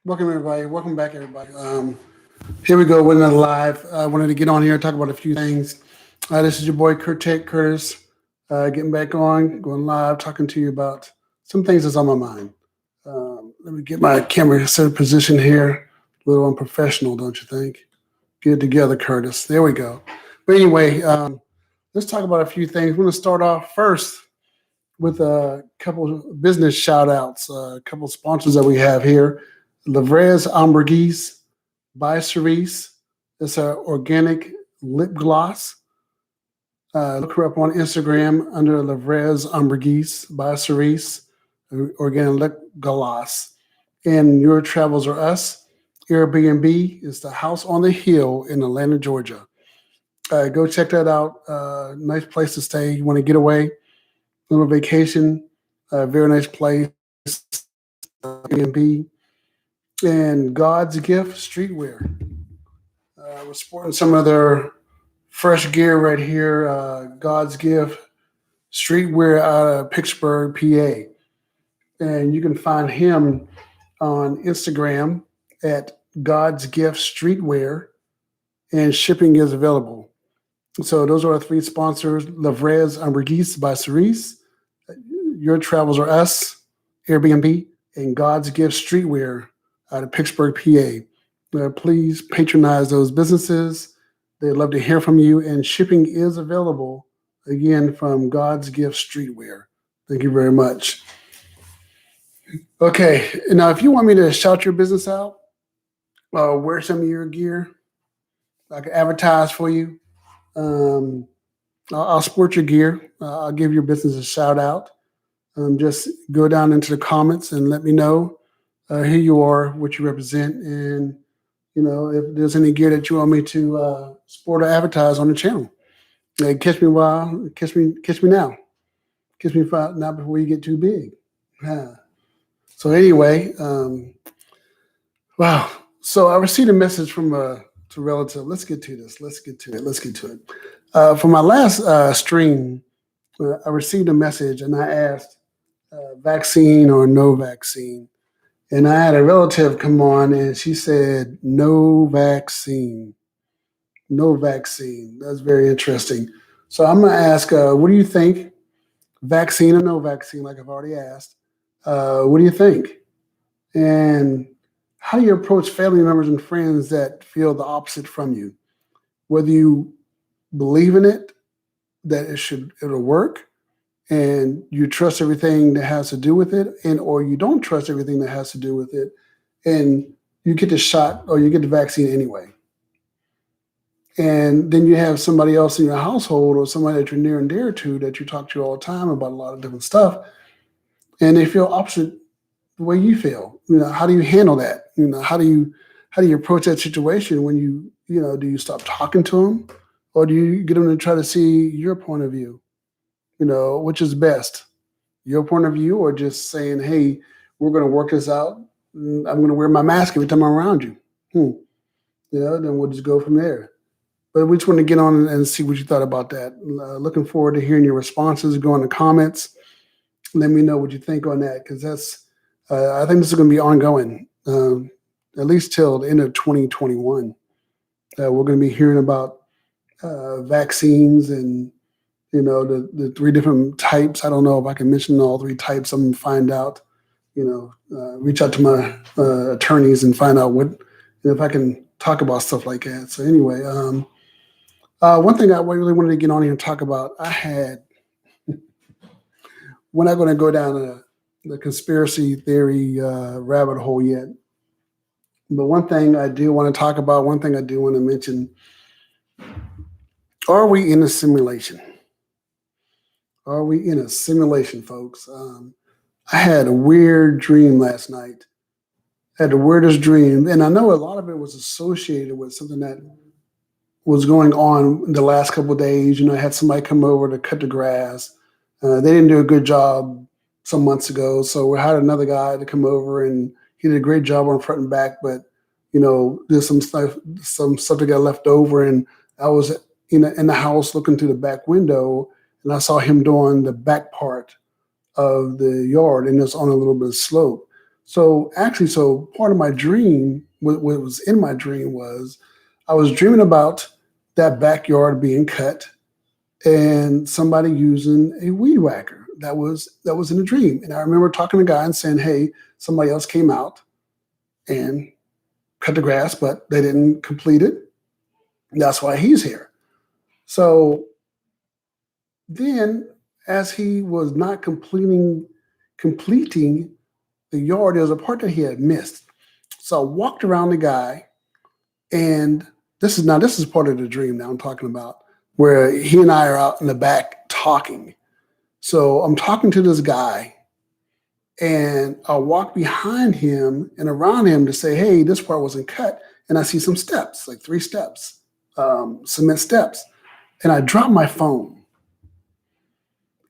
Welcome everybody. Welcome back everybody. Here we go with another live. I wanted to get on here and talk about a few things. This is your boy Curtis, getting back on, going live, talking to you about some things that's on my mind. Let me get my camera set in position here. A little unprofessional, don't you think? Get it together, Curtis. There we go. But anyway, let's talk about a few things. We're going to start off first with a couple of business shout outs, a couple of sponsors that we have here. Lavrez Ambergris by Cerise. It's an organic lip gloss. Look her up on Instagram under Lavrez Ambergris by Cerise, organic lip gloss. And Your Travels Are Us. Airbnb is the house on the hill in Atlanta, Georgia. Go check that out. Nice place to stay. You want to get away, little vacation, very nice place. Airbnb and God's Gift Streetwear. We're sporting some of their fresh gear right here. God's Gift Streetwear out of Pittsburgh, PA. And you can find him on Instagram at God's Gift Streetwear, and shipping is available. So those are our three sponsors: Lavrez Ambergris by Cerise, Your Travels Are Us, Airbnb, and God's Gift Streetwear out of Pittsburgh, PA. Please patronize those businesses. They'd love to hear from you, and shipping is available, again, from God's Gift Streetwear. Thank you very much. Okay, now if you want me to shout your business out, wear some of your gear, I can advertise for you. I'll support your gear. I'll give your business a shout out. Just go down into the comments and let me know who you are, what you represent, and if there's any gear that you want me to support or advertise on the channel. Catch me now. Catch me now before you get too big. So anyway, wow. So I received a message from a relative. Let's get to this. Let's get to it. For my last stream, I received a message and I asked, vaccine or no vaccine? And I had a relative come on and she said, no vaccine. No vaccine. That's very interesting. So I'm going to ask, what do you think? Vaccine or no vaccine, like I've already asked. What do you think? And how do you approach family members and friends that feel the opposite from you? Whether you believe in it, that it'll work, and you trust everything that has to do with it, or you don't trust everything that has to do with it, and you get the shot or you get the vaccine anyway. And then you have somebody else in your household or somebody that you're near and dear to that you talk to all the time about a lot of different stuff, and they feel opposite the way you feel. How do you handle that? How do you approach that situation when do you stop talking to them, or do you get them to try to see your point of view? Which is best, your point of view, or just saying, hey, we're going to work this out. I'm going to wear my mask every time I'm around you. Then we'll just go from there. But we just want to get on and see what you thought about that. Looking forward to hearing your responses. Go in the comments. Let me know what you think on that, because I think this is going to be ongoing, at least till the end of 2021. We're going to be hearing about vaccines and the three different types. I don't know if I can mention all three types. I'm going to find out, reach out to my attorneys and find out if I can talk about stuff like that. So anyway, one thing I really wanted to get on here and talk about, we're not going to go down the conspiracy theory rabbit hole yet. But one thing I do want to talk about, one thing I do want to mention, are we in a simulation? Are we in a simulation, folks? I had a weird dream last night. I had the weirdest dream. And I know a lot of it was associated with something that was going on in the last couple of days. I had somebody come over to cut the grass. They didn't do a good job some months ago. So we had another guy to come over, and he did a great job on front and back. But, there's some stuff that got left over. And I was in the house looking through the back window, and I saw him doing the back part of the yard, and it's on a little bit of slope. So part of my dream, what was in my dream was I was dreaming about that backyard being cut and somebody using a weed whacker. That was in a dream. And I remember talking to a guy and saying, hey, somebody else came out and cut the grass, but they didn't complete it. That's why he's here. So then as he was not completing the yard, there was a part that he had missed. So I walked around the guy, and this is part of the dream now I'm talking about, where he and I are out in the back talking. So I'm talking to this guy, and I walk behind him and around him to say, hey, this part wasn't cut. And I see some steps, like 3 steps, cement steps. And I drop my phone.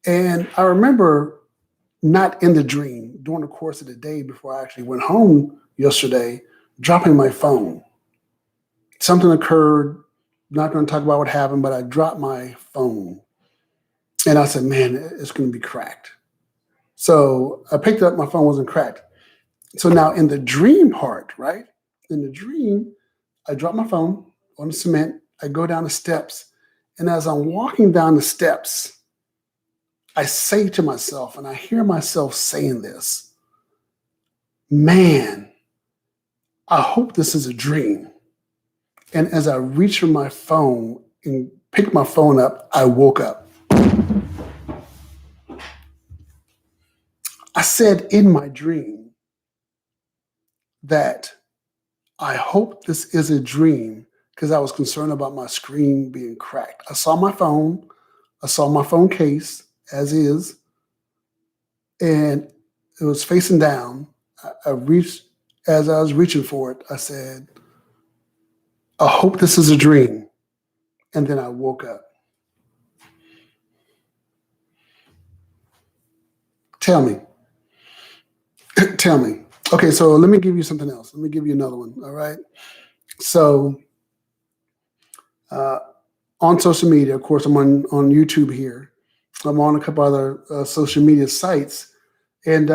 And I remember not in the dream, during the course of the day before I actually went home yesterday, dropping my phone. Something occurred. Not going to talk about what happened, but I dropped my phone. And I said, man, it's going to be cracked. So I picked it up, my phone wasn't cracked. So now in the dream part, right? In the dream, I drop my phone on the cement. I go down the steps. And as I'm walking down the steps, I say to myself, and I hear myself saying this, man, I hope this is a dream. And as I reach for my phone and pick my phone up, I woke up. I said in my dream that I hope this is a dream because I was concerned about my screen being cracked. I saw my phone case as is, and it was facing down. I reached, as I was reaching for it, I said, I hope this is a dream. And then I woke up. Tell me. Tell me. Okay, so let me give you something else. Let me give you another one. All right. So on social media, of course, I'm on YouTube here. I'm on a couple other social media sites, and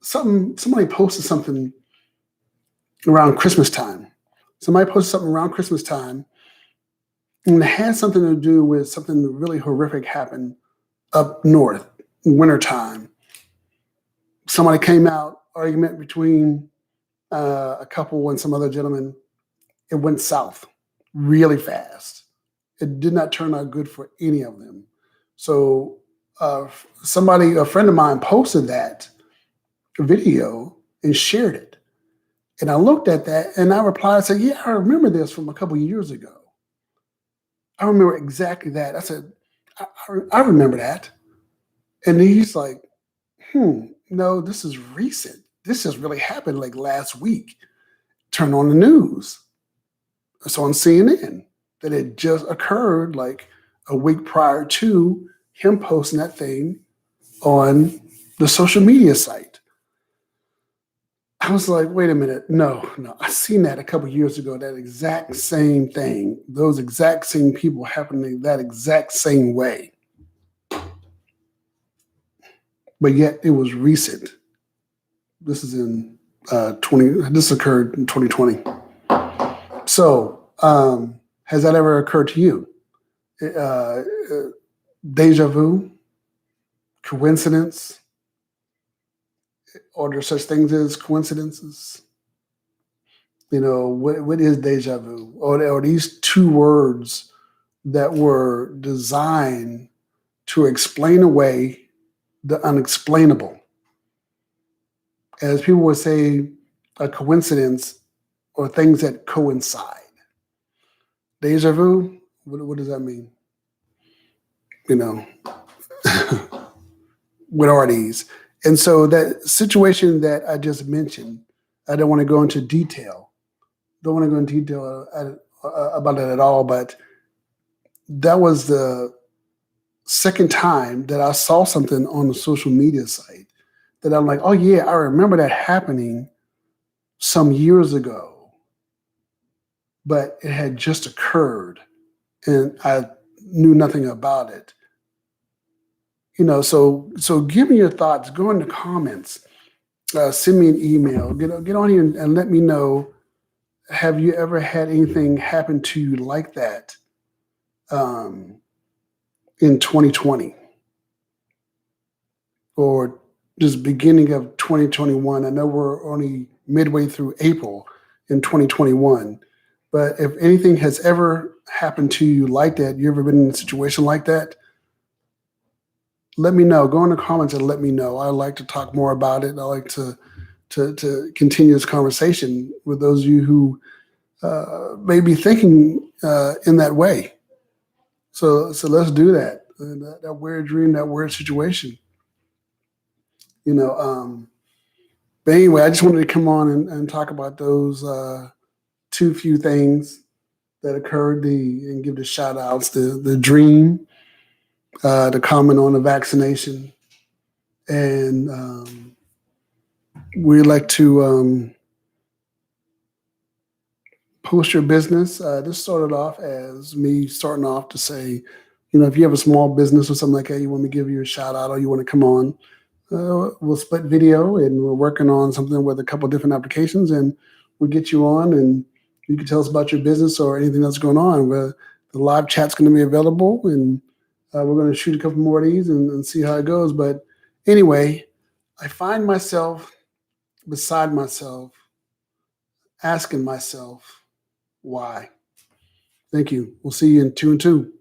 somebody posted something around Christmas time. Somebody posted something around Christmas time, and it had something to do with something really horrific happened up north, wintertime. Somebody came out, argument between a couple and some other gentleman. It went south really fast. It did not turn out good for any of them. So a friend of mine posted that video and shared it. And I looked at that and I replied, I said, yeah, I remember this from a couple years ago. I remember exactly that. I said, I remember that. And he's like, no, this is recent. This just really happened like last week. Turn on the news. It's on CNN that it just occurred like a week prior to him posting that thing on the social media site. I was like, wait a minute. No. I seen that a couple years ago, that exact same thing. Those exact same people happening that exact same way. But yet it was recent. This is in this occurred in 2020. So has that ever occurred to you? Deja vu? Coincidence? Are there such things as coincidences? You know, what is deja vu? Or these two words that were designed to explain away the unexplainable. As people would say, a coincidence or things that coincide. Deja vu, what does that mean? You know, what are these? And so that situation that I just mentioned, I don't want to go into detail. Don't want to go into detail about it at all, but that was the second time that I saw something on the social media site that I'm like, oh yeah, I remember that happening some years ago, but it had just occurred and I knew nothing about it. You know, so give me your thoughts. Go in the comments send me an email. Get on here and let me know. Have you ever had anything happen to you like that um, in 2020 or just beginning of 2021? I know we're only midway through April in 2021, but if anything has ever happened to you like that, you ever been in a situation like that? Let me know. Go in the comments and let me know. I like to talk more about it. I like to continue this conversation with those of you who may be thinking in that way. So let's do that. That weird dream, that weird situation. You know. But anyway, I just wanted to come on and talk about those too few things that occurred. And give the shout outs. The dream, the comment on the vaccination, and we like to post your business. This started off as me starting off to say, if you have a small business or something like that, you want me to give you a shout out or you want to come on, we'll split video and we're working on something with a couple of different applications and we'll get you on and you can tell us about your business or anything that's going on. The live chat's going to be available and we're going to shoot a couple more of these and see how it goes. But anyway, I find myself beside myself, asking myself, why? Thank you. We'll see you in 2 and 2.